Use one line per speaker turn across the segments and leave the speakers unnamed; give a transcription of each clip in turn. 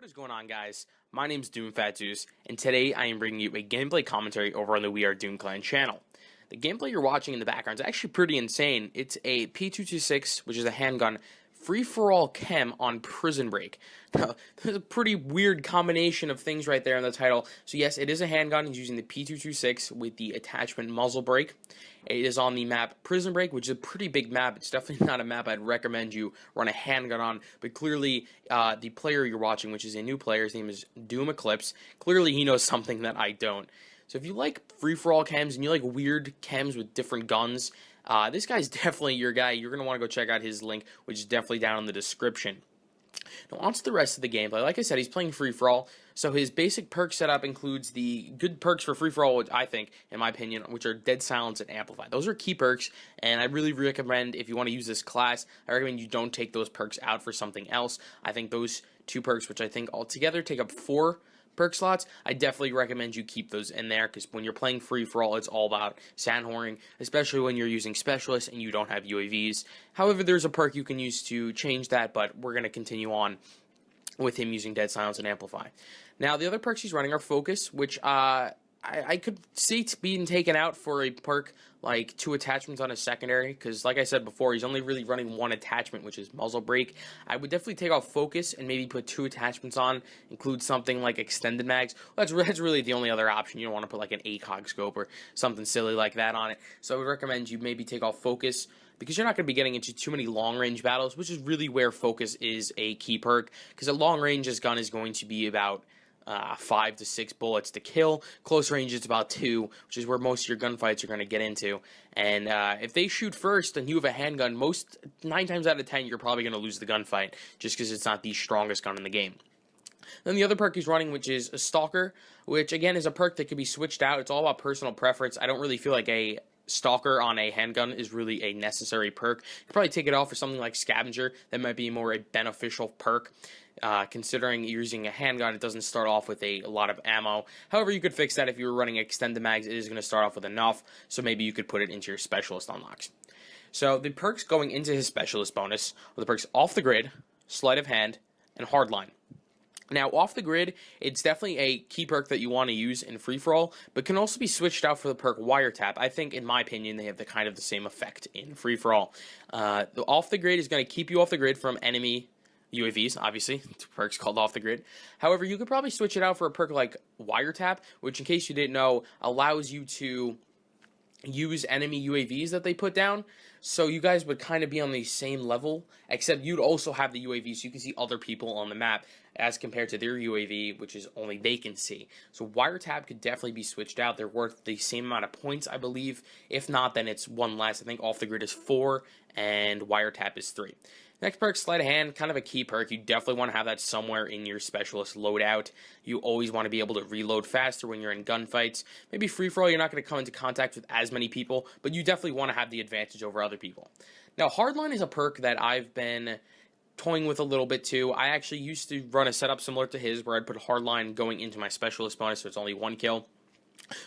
is going on, guys? My name's DoomFatZeus, and today I am bringing you a gameplay commentary over on the We Are Doom Clan channel. The gameplay you're watching in the background is actually pretty insane. It's a P226, which is a handgun, free-for-all KEM on Prison Break. Now, there's a pretty weird combination of things right there in the title. So yes, it is a handgun. It's using the P226 with the attachment muzzle brake. It is on the map Prison Break, which is a pretty big map. It's definitely not a map I'd recommend you run a handgun on, but clearly the player you're watching, which is a new player, his name is Doom Eclipse, clearly he knows something that I don't. So if you like free-for-all chems and you like weird chems with different guns, this guy's definitely your guy. You're going to want to go check out his link, which is definitely down in the description. Now, on to the rest of the gameplay. Like I said, he's playing free-for-all, so his basic perk setup includes the good perks for free-for-all, which I think, in my opinion, which are Dead Silence and Amplify. Those are key perks, and I really recommend, if you want to use this class, I recommend you don't take those perks out for something else. I think those two perks, which I think altogether take up 4 perk slots, I definitely recommend you keep those in there, because when you're playing free-for-all, it's all about sandwhoring, especially when you're using specialists and you don't have UAVs. However, there's a perk you can use to change that, but we're going to continue on with him using Dead Silence and Amplify. Now, the other perks he's running are Focus, which I could see being taken out for a perk like 2 attachments on his secondary, because like I said before, he's only really running 1 attachment, which is muzzle brake. I would definitely take off Focus and maybe put 2 attachments on, include something like extended mags. Well, that's really the only other option. You don't want to put like an ACOG scope or something silly like that on it. So I would recommend you maybe take off Focus, because you're not going to be getting into too many long-range battles, which is really where Focus is a key perk, because a long-range, this gun is going to be about 5 to 6 bullets to kill. Close range, it's about 2, which is where most of your gunfights are going to get into. And if they shoot first and you have a handgun, 9 times out of 10, you're probably going to lose the gunfight, just because it's not the strongest gun in the game. Then the other perk he's running, which is a Stalker, which again is a perk that can be switched out. It's all about personal preference. I don't really feel like a Stalker on a handgun is really a necessary perk. You could probably take it off for something like Scavenger. That might be more a beneficial perk. Considering you're using a handgun, it doesn't start off with a lot of ammo. However, you could fix that if you were running extended mags. It is going to start off with enough, so maybe you could put it into your specialist unlocks. So the perks going into his specialist bonus are the perks Off the Grid, Sleight of Hand, and Hardline. Now, Off the Grid, it's definitely a key perk that you want to use in free-for-all, but can also be switched out for the perk Wiretap. I think, in my opinion, they have the kind of the same effect in free-for-all. The Off the Grid is going to keep you off the grid from enemy UAVs, obviously. It's a perk's called Off the Grid. However, you could probably switch it out for a perk like Wiretap, which, in case you didn't know, allows you to use enemy UAVs that they put down, so you guys would kind of be on the same level, except you'd also have the UAV, so you can see other people on the map as compared to their UAV, which is only they can see. So Wiretap could definitely be switched out. They're worth the same amount of points, I believe. If not, then it's 1 less. I think Off the Grid is 4 and Wiretap is 3. Next perk, Sleight of Hand, kind of a key perk. You definitely want to have that somewhere in your specialist loadout. You always want to be able to reload faster when you're in gunfights. Maybe free-for-all, you're not going to come into contact with as many people, but you definitely want to have the advantage over other people. Now, Hardline is a perk that I've been toying with a little bit too. I actually used to run a setup similar to his, where I'd put Hardline going into my specialist bonus, so it's only 1 kill.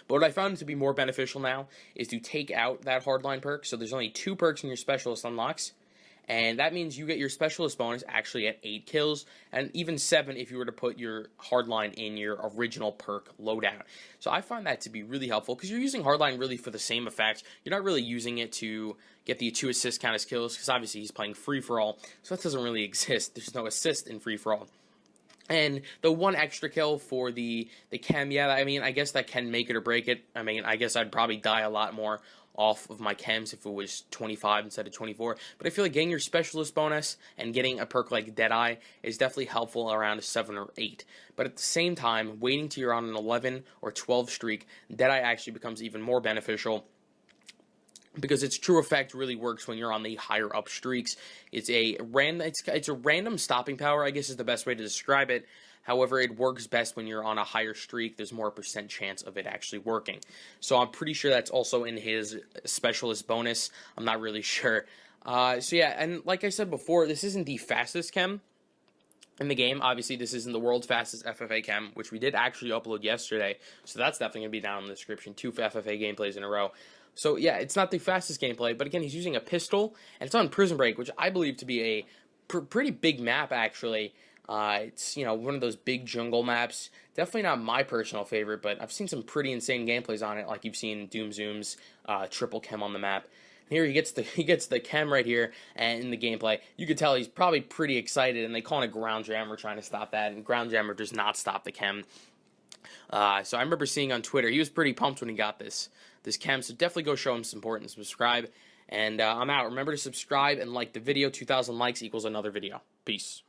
But what I found to be more beneficial now is to take out that Hardline perk, so there's only 2 perks in your specialist unlocks. And that means you get your specialist bonus actually at 8 kills, and even 7 if you were to put your Hardline in your original perk loadout. So I find that to be really helpful, because you're using Hardline really for the same effect. You're not really using it to get the 2 assist count as kills, because obviously he's playing free-for-all, so that doesn't really exist. There's no assist in free-for-all. And the 1 extra kill for the KEM, yeah, I mean, I guess that can make it or break it. I mean, I guess I'd probably die a lot more off of my chems if it was 25 instead of 24, but I feel like getting your specialist bonus and getting a perk like Deadeye is definitely helpful around a 7 or 8, but at the same time, waiting till you're on an 11 or 12 streak, Deadeye actually becomes even more beneficial, because its true effect really works when you're on the higher up streaks. It's a random stopping power, I guess is the best way to describe it. However, it works best when you're on a higher streak. There's more % chance of it actually working. So I'm pretty sure that's also in his specialist bonus. I'm not really sure. So yeah, and like I said before, this isn't the fastest chem in the game. Obviously, this isn't the world's fastest FFA chem, which we did actually upload yesterday. So that's definitely going to be down in the description. 2 FFA gameplays in a row. So yeah, it's not the fastest gameplay, but again, he's using a pistol, and it's on Prison Break, which I believe to be a pretty big map, actually. It's, one of those big jungle maps. Definitely not my personal favorite, but I've seen some pretty insane gameplays on it, like you've seen Doom Zoom's triple KEM on the map. And here he gets the KEM right here, and in the gameplay, you can tell he's probably pretty excited, and they call it a ground jammer trying to stop that, and ground jammer does not stop the KEM. So I remember seeing on Twitter, he was pretty pumped when he got this KEM, so definitely go show him some support and subscribe. And I'm out. Remember to subscribe and like the video. 2,000 likes equals another video. Peace.